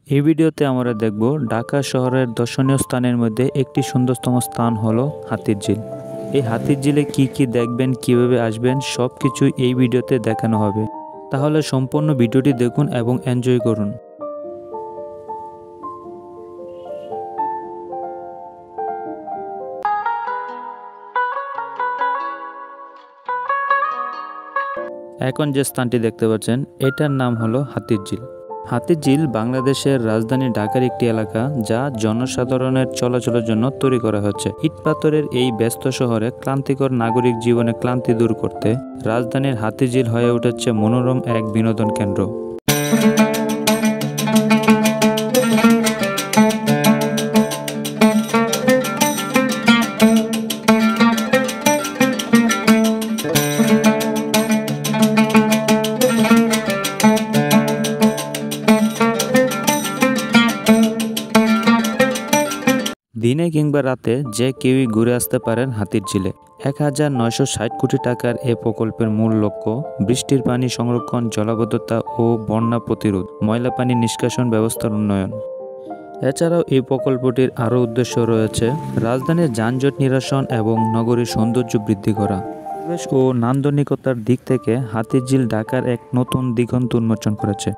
এই ভিডিওতে আমরা দেখব ঢাকা শহরের দর্শনীয় স্থানের মধ্যে একটি সুন্দরতম স্থান হলো হাতির ঝিল। এই হাতির ঝিলে কি কি দেখবেন, কিভাবে আসবেন, সব কিছু এই ভিডিওতে দেখানো হবে। তাহলে সম্পূর্ণ ভিডিওটি দেখুন এবং এনজয় করুন। এখন যে স্থানটি দেখতে পাচ্ছেন এটার নাম হলো হাতির ঝিল। হাতির ঝিল বাংলাদেশের রাজধানী ঢাকার একটি এলাকা, যা জনসাধারণের চলাচলের জন্য তৈরি করা হচ্ছে। ইট পাথরের এই ব্যস্ত শহরে ক্লান্তিকর নাগরিক জীবনে ক্লান্তি দূর করতে রাজধানীর হাতির ঝিল হয়ে উঠেছে মনোরম এক বিনোদন কেন্দ্র। দিনে কিংবা রাতে যে কেউই ঘুরে আসতে পারেন হাতির ঝিলে। 1960 কোটি টাকার এ প্রকল্পের মূল লক্ষ্য বৃষ্টির পানি সংরক্ষণ, জলাবদ্ধতা ও বন্যা প্রতিরোধ, ময়লা পানি নিষ্কাশন ব্যবস্থার উন্নয়ন। এছাড়াও এই প্রকল্পটির আরও উদ্দেশ্য রয়েছে রাজধানীর যানজট নিরসন এবং নগরীর সৌন্দর্য বৃদ্ধি করা। পরিবেশ ও নান্দনিকতার দিক থেকে হাতির ঝিল ঢাকার এক নতুন দিগন্ত উন্মোচন করেছে।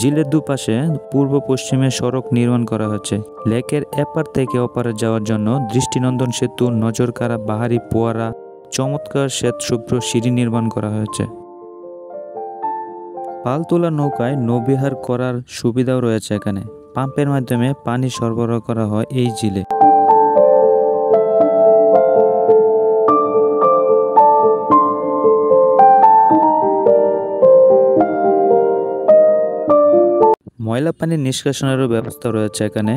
ঝিলের দুপাশে পূর্ব পশ্চিমে সড়ক নির্মাণ করা হয়েছে। লেকের এপার থেকে ওপারে যাওয়ার জন্য দৃষ্টিনন্দন সেতু, নজরকাড়া বাহারি ফোয়ারা, চমৎকার শ্বেতশুভ্র সিঁড়ি নির্মাণ করা হয়েছে। পালতোলা নৌকায় নৌবিহার করার সুবিধাও রয়েছে এখানে। পাম্পের মাধ্যমে পানি সরবরাহ করা হয় এই ঝিলে। ময়লা পানি নিষ্কাশনেরও ব্যবস্থা রয়েছে এখানে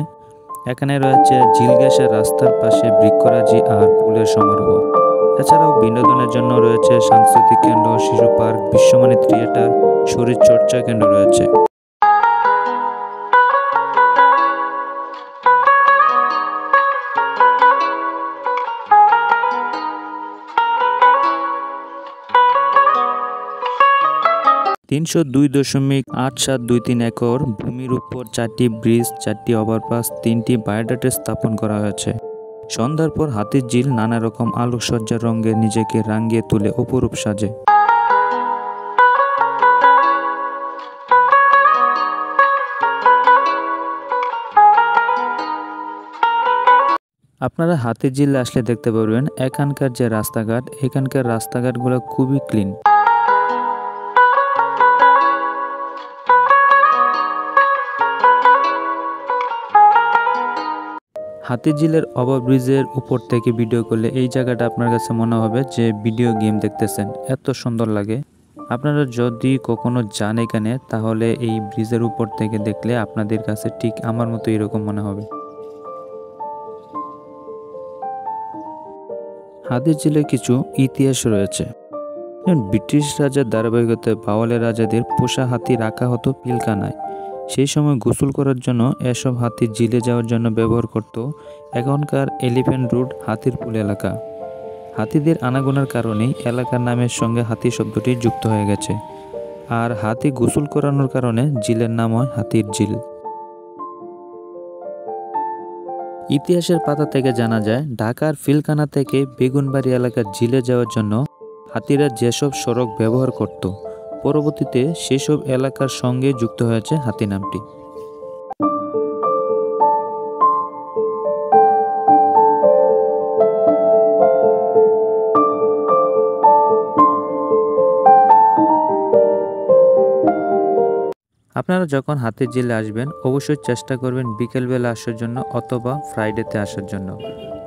রয়েছে ঝিল ঘেঁষে রাস্তার পাশে বৃক্ষরাজি আর ফুলের সমারোহ। এছাড়াও বিনোদনের জন্য রয়েছে সাংস্কৃতিক কেন্দ্র, শিশু পার্ক, বিশ্বমানের থিয়েটার, শরীর চর্চা কেন্দ্র রয়েছে। ,302.8723 একর ভূমির উপর 4টি ব্রিজ, 4টি ওভারপাস, 3টি ভায়াডাক্ট স্থাপন করা হয়েছে। সন্ধ্যার পর হাতির ঝিল নানা রকম আলোকসজ্জার রঙে নিজেকে রাঙিয়ে তুলে অপরূপ সাজে। আপনারা হাতির ঝিলে আসলে দেখতে পারবেন এখানকার রাস্তাঘাটগুলো খুবই ক্লিন। হাতির ঝিলের ওভারব্রিজের উপর থেকে ভিডিও করলে এই জায়গাটা আপনার কাছে মনে হবে যে ভিডিও গেম দেখতেছেন, এত সুন্দর লাগে। আপনারা যদি কখনো যান এখানে, তাহলে এই ব্রিজের উপর থেকে দেখলে আপনাদের কাছে ঠিক আমার মতো এরকম মনে হবে। হাতির ঝিলে কিছু ইতিহাস রয়েছে। ব্রিটিশ রাজার ধারাবাহিকতায় বাওয়ালের রাজাদের পোষা হাতি রাখা হতো পিলখানায়। সেই সময় গোসল করার জন্য এসব হাতি ঝিলে যাওয়ার জন্য ব্যবহার করত এখনকার এলিফ্যান্ট রোড হাতিরপুল এলাকা। হাতিদের আনাগোনার কারণেই এলাকার নামের সঙ্গে হাতি শব্দটি যুক্ত হয়ে গেছে, আর হাতি গোসল করানোর কারণে ঝিলের নাম হয় হাতির ঝিল। ইতিহাসের পাতা থেকে জানা যায়, ঢাকার পিলখানা থেকে বেগুনবাড়ি এলাকার ঝিলে যাওয়ার জন্য হাতিরা যেসব সড়ক ব্যবহার করত, পরবর্তীতে সেসব এলাকার সঙ্গে যুক্ত হয়েছে হাতি নামটি। আপনারা যখন হাতির ঝিলে আসবেন, অবশ্যই চেষ্টা করবেন বিকেলবেলা আসার জন্য অথবা ফ্রাইডেতে আসার জন্য।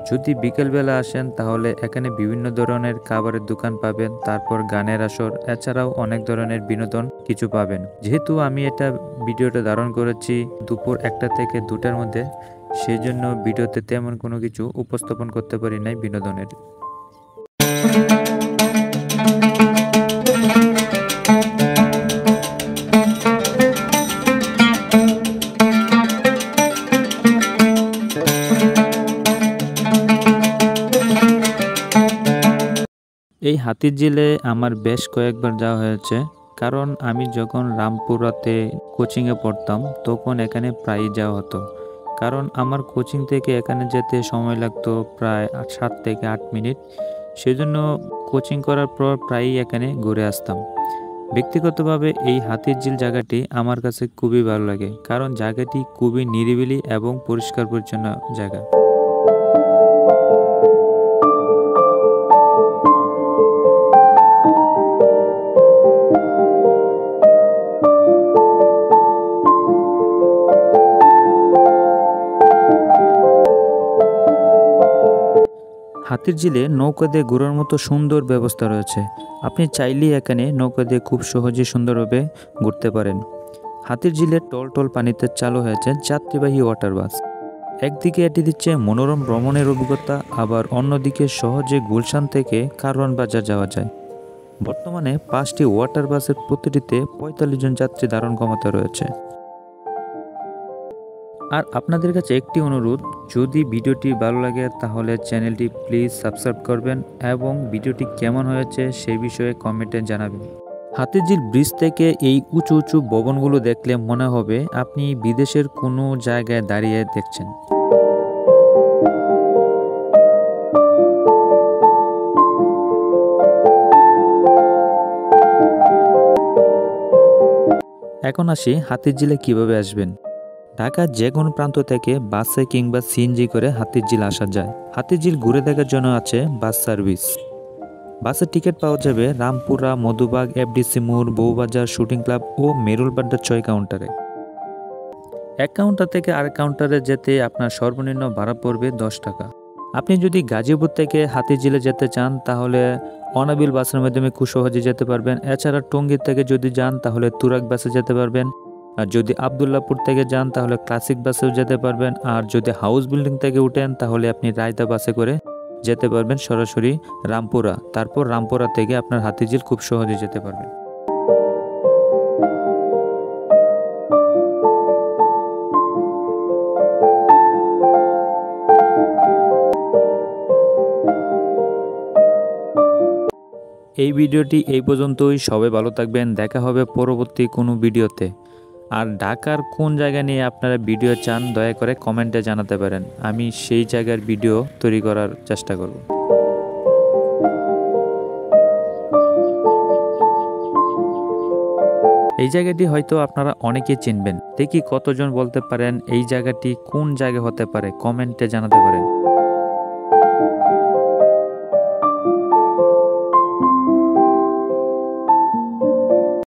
যদি বিকেলবেলা আসেন তাহলে এখানে বিভিন্ন ধরনের খাবারের দোকান পাবেন, তারপর গানের আসর, এছাড়াও অনেক ধরনের বিনোদন কিছু পাবেন। যেহেতু আমি ভিডিওটা ধারণ করেছি দুপুর 1টা থেকে 2টার মধ্যে, সেই জন্য ভিডিওতে তেমন কোনো কিছু উপস্থাপন করতে পারি নাই বিনোদনের। এই হাতির ঝিলে আমার বেশ কয়েকবার যাওয়া হয়েছে। কারণ আমি যখন রামপুরাতে কোচিংয়ে পড়তাম তখন এখানে প্রায়ই যাওয়া হতো। কারণ আমার কোচিং থেকে এখানে যেতে সময় লাগতো প্রায় 7 থেকে 8 মিনিট। সেজন্য কোচিং করার পর প্রায়ই এখানে ঘুরে আসতাম। ব্যক্তিগতভাবে এই হাতিরঝিল জায়গাটি আমার কাছে খুবই ভালো লাগে, কারণ জায়গাটি খুবই নিরিবিলি এবং পরিষ্কার পরিচ্ছন্ন জায়গা। হাতিরঝিলে নৌকা দিয়ে ঘোরার মতো সুন্দর ব্যবস্থা রয়েছে। আপনি চাইলেই এখানে নৌকা দিয়ে খুব সহজে সুন্দরভাবে ঘুরতে পারেন। হাতিরঝিলের টলটল পানিতে চালু হয়েছে যাত্রীবাহী ওয়াটার বাস। একদিকে এটি দিচ্ছে মনোরম ভ্রমণের অভিজ্ঞতা, আবার অন্যদিকে সহজে গুলশান থেকে কারওয়ান বাজার যাওয়া যায়। বর্তমানে 5টি ওয়াটার বাসের প্রতিটিতে 45 জন যাত্রী ধারণ ক্ষমতা রয়েছে। আর আপনাদের কাছে একটি অনুরোধ, যদি ভিডিওটি ভালো লাগে তাহলে চ্যানেলটি প্লিজ সাবস্ক্রাইব করবেন এবং ভিডিওটি কেমন হয়েছে সেই বিষয়ে কমেন্টে জানাবেন। হাতিরঝিল ব্রিজ থেকে এই উঁচু উঁচু ভবনগুলো দেখলে মনে হবে আপনি বিদেশের কোনো জায়গায় দাঁড়িয়ে দেখছেন। এখন আসি হাতিরঝিলে কিভাবে আসবেন। ঢাকার যে কোনো প্রান্ত থেকে বাসে কিংবা সিএনজি করে হাতিরঝিল আসা যায়। হাতিরঝিল ঘুরে দেখার জন্য আছে বাস সার্ভিস। বাসের টিকিট পাওয়া যাবে রামপুরা, মধুবাগ, এফডিসি মোড়, বউবাজার, শুটিং ক্লাব ও মেরুলবাড্ডার 6 কাউন্টারে। এক কাউন্টার থেকে আরেক কাউন্টারে যেতে আপনার সর্বনিম্ন ভাড়া পড়বে 10 টাকা। আপনি যদি গাজীপুর থেকে হাতিরঝিলে যেতে চান তাহলে অনাবিল বাসের মাধ্যমে খুব সহজে যেতে পারবেন। এছাড়া টঙ্গী থেকে যদি যান তাহলে তুরাগ বাসে যেতে পারবেন। আর যদি আবদুল্লাপুর থেকে যান তাহলে ক্লাসিক বাসেও যেতে পারবেন। আর যদি হাউস বিল্ডিং থেকে উঠেন তাহলে আপনি রায়তা বাসে করে যেতে পারবেন সরাসরি রামপুরা। তারপর রামপুরা থেকে আপনার হাতিরঝিল খুব সহজে যেতে পারবেন। এই ভিডিওটি এই পর্যন্তই। সবাই ভালো থাকবেন, দেখা হবে পরবর্তী কোনো ভিডিওতে। আর ঢাকার কোন জায়গা নিয়ে আপনারা ভিডিও চান দয়া করে কমেন্টে জানাতে পারেন, আমি সেই জায়গার ভিডিও তৈরি করার চেষ্টা করব। এই জায়গাটি হয়তো আপনারা অনেকেই চিনবেন, দেখি কতজন বলতে পারেন এই জায়গাটি কোন জায়গা হতে পারে, কমেন্টে জানাতে পারেন।